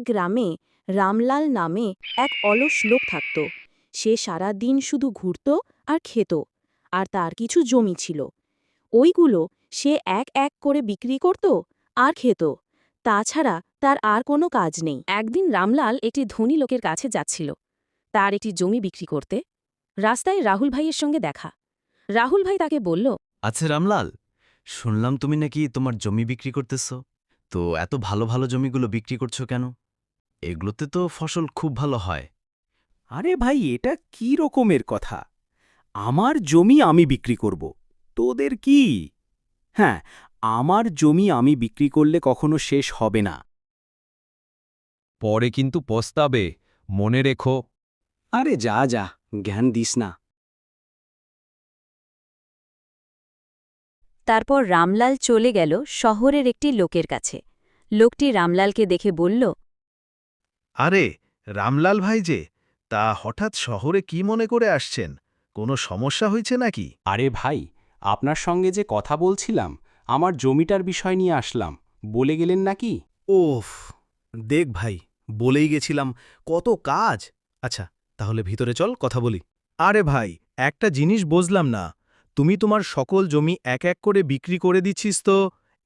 গ্রামে রামলাল নামে এক অলস লোক থাকত। সে সারা দিন শুধু ঘুরত আর খেত, আর তার কিছু জমি ছিল। ওইগুলো সে এক এক করে বিক্রি করত আর খেত। তাছাড়া তার আর কোনো কাজ নেই। একদিন রামলাল একটি ধনী লোকের কাছে যাচ্ছিল তার একটি জমি বিক্রি করতে। রাস্তায় রাহুল ভাইয়ের সঙ্গে দেখা। রাহুল ভাই তাকে বলল, আচ্ছা রামলাল, শুনলাম তুমি নাকি তোমার জমি বিক্রি করতেছ। তো এত ভালো ভালো জমিগুলো বিক্রি করছো কেন? এগুলোতে তো ফসল খুব ভালো হয়। আরে ভাই, এটা কি রকমের কথা? আমার জমি আমি বিক্রি করব, তোদের কি? হ্যাঁ, আমার জমি আমি বিক্রি করলে কখনো শেষ হবে না। পরে কিন্তু পস্তাবে, মনে রেখো। আরে যা যা, জ্ঞান দিস না। তারপর রামলাল চলে গেল শহরের একটি লোকের কাছে। লোকটি রামলালকে দেখে বলল, আরে রামলাল ভাই যে, তা হঠাৎ শহরে কি মনে করে আসছেন? কোনো সমস্যা হয়েছে নাকি? আরে ভাই, আপনার সঙ্গে যে কথা বলছিলাম, আমার জমিটার বিষয় নিয়ে আসলাম, বলে গেলেন নাকি? ওফ, দেখ ভাই, বলেই গেছিলাম, কত কাজ। আচ্ছা, তাহলে ভিতরে চল, কথা বলি। আরে ভাই, একটা জিনিস বুঝলাম না, তুমি তোমার সকল জমি এক এক করে বিক্রি করে দিচ্ছিস, তো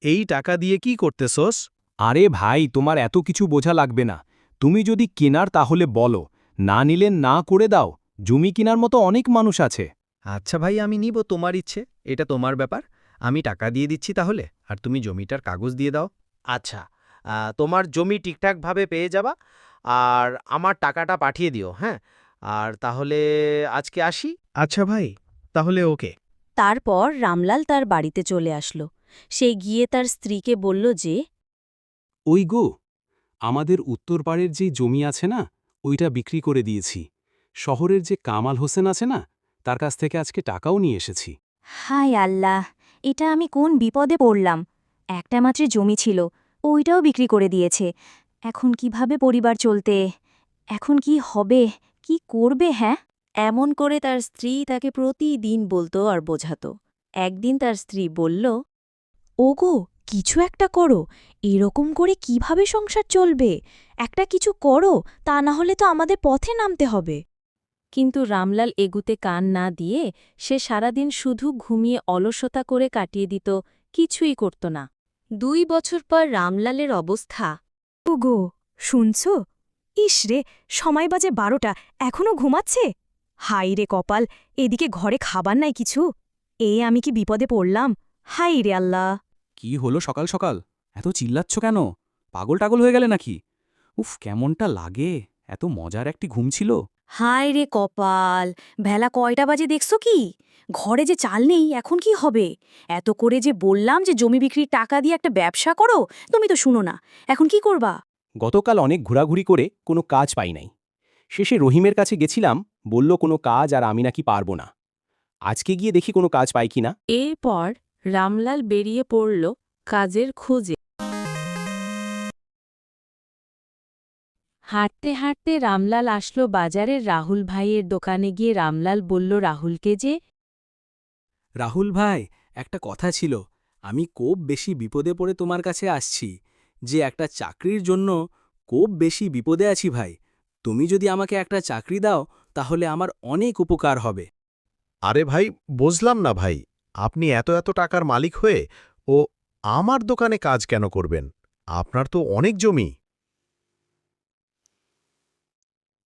এই টাকা দিয়ে কি করতেছস? আরে ভাই, তোমার এত কিছু বোঝা লাগবে না। তুমি যদি কেনার তাহলে বলো, না নিলেন না করে দাও। জমি কেনার মতো অনেক মানুষ আছে। আচ্ছা ভাই, আমি নিব, তোমার ইচ্ছে, এটা তোমার ব্যাপার। আমি টাকা দিয়ে দিচ্ছি তাহলে, আর তুমি জমিটার কাগজ দিয়ে দাও। আচ্ছা, তোমার জমি ঠিকঠাকভাবে পেয়ে যাবা, আর আমার টাকাটা পাঠিয়ে দিও, হ্যাঁ? আর তাহলে আজকে আসি। আচ্ছা ভাই, তাহলে ওকে। তারপর রামলাল তার বাড়িতে চলে আসলো। সে গিয়ে তার স্ত্রীকে বলল যে, ওই গো, আমাদের উত্তর পাড়ের যে জমি আছে না, ওইটা বিক্রি করে দিয়েছি। শহরের যে কামাল হোসেন আছে না, তার কাছ থেকে আজকে টাকাও নিয়ে এসেছি। হায় আল্লাহ, এটা আমি কোন বিপদে পড়লাম! একটা মাত্র জমি ছিল, ওইটাও বিক্রি করে দিয়েছে। এখন কিভাবে পরিবার চলতে? এখন কি হবে? কি করবে? হ্যাঁ, এমন করে তার স্ত্রী তাকে প্রতিদিন বলতো আর বোঝাতো। একদিন তার স্ত্রী বলল, ওগো, কিছু একটা করো। এরকম করে কিভাবে সংসার চলবে? একটা কিছু করো, তা না হলে তো আমাদের পথে নামতে হবে। কিন্তু রামলাল এগুতে কান না দিয়ে সে সারাদিন শুধু ঘুমিয়ে অলসতা করে কাটিয়ে দিত, কিছুই করত না। 2 বছর পর রামলালের অবস্থা। ওগো, শুনছ? ইস রে, সময় বাজে 12টা, এখনো ঘুমাচ্ছে? হাই রে কপাল, এদিকে ঘরে খাবার নাই কিছু। আমি কি বিপদে পড়লাম? হাই রে আল্লাহ! কি হলো সকাল সকাল? এত চিল্লাচ্ছ কেন? পাগল টাগল হয়ে গেলে নাকি? উফ, কেমনটা লাগে! এত মজার একটি ঘুম ছিল। হায় রে কপাল, বেলা কয়টা বাজে দেখছো কি? ঘরে যে চাল নেই, এখন কি হবে? এত করে যে বললাম যে জমি বিক্রির টাকা দিয়ে একটা ব্যবসা করো, তুমি তো শুনো না। এখন কি করবা? গতকাল অনেক ঘোরাঘুরি করে কোনো কাজ পাই নাই। শেষে রহিমের কাছে গেছিলাম, বলল কোনো কাজ আর আমি নাকি পারব না। আজকে গিয়ে দেখি কোনো কাজ পাই কিনা। এরপর রামলাল বেরিয়ে পড়ল কাজের খোঁজে। হাঁটতে হাঁটতে রামলাল আসলো বাজারের রাহুল ভাইয়ের দোকানে। গিয়ে রামলাল বলল রাহুলকে যে, রাহুল ভাই, একটা কথা ছিল। আমি খুব বেশি বিপদে পড়ে তোমার কাছে আসছি, যে একটা চাকরির জন্য খুব বেশি বিপদে আছি ভাই। তুমি যদি আমাকে একটা চাকরি দাও, তাহলে আমার অনেক উপকার হবে। আরে ভাই, বুঝলাম না ভাই, আপনি এত এত টাকার মালিক হয়ে ও আমার দোকানে কাজ কেন করবেন? আপনার তো অনেক জমি।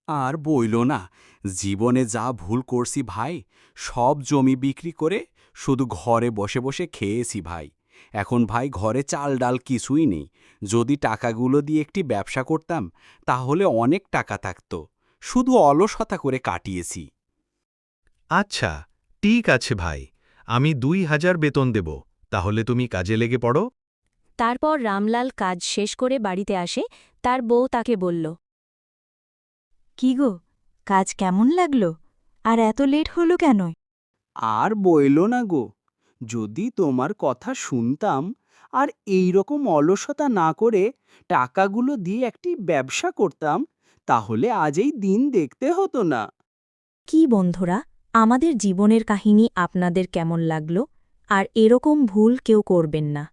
আর বইল না, জীবনে যা ভুল করছি ভাই, সব জমি বিক্রি করে শুধু ঘরে বসে বসে খেয়েছি ভাই। এখন ভাই ঘরে চাল ডাল কিছুই নেই। যদি টাকাগুলো দিয়ে একটি ব্যবসা করতাম, তাহলে অনেক টাকা থাকত। শুধু অলসতা করে কাটিয়েছি। আচ্ছা, ঠিক আছে ভাই, আমি 2000 বেতন দেব, তাহলে তুমি কাজে লেগে পড়ো। তারপর রামলাল কাজ শেষ করে বাড়িতে আসে। তার বউ তাকে বলল, কি গো, কাজ কেমন লাগলো? আর এত লেট হলো কেন? আর বইল না গো, যদি তোমার কথা শুনতাম আর এই রকম অলসতা না করে টাকাগুলো দিয়ে একটি ব্যবসা করতাম, তাহলে আজ এই দিন দেখতে হতো না। কি বন্ধুরা, আমাদের জীবনের কাহিনী আপনাদের কেমন লাগলো? আর এরকম ভুল কেউ করবেন না।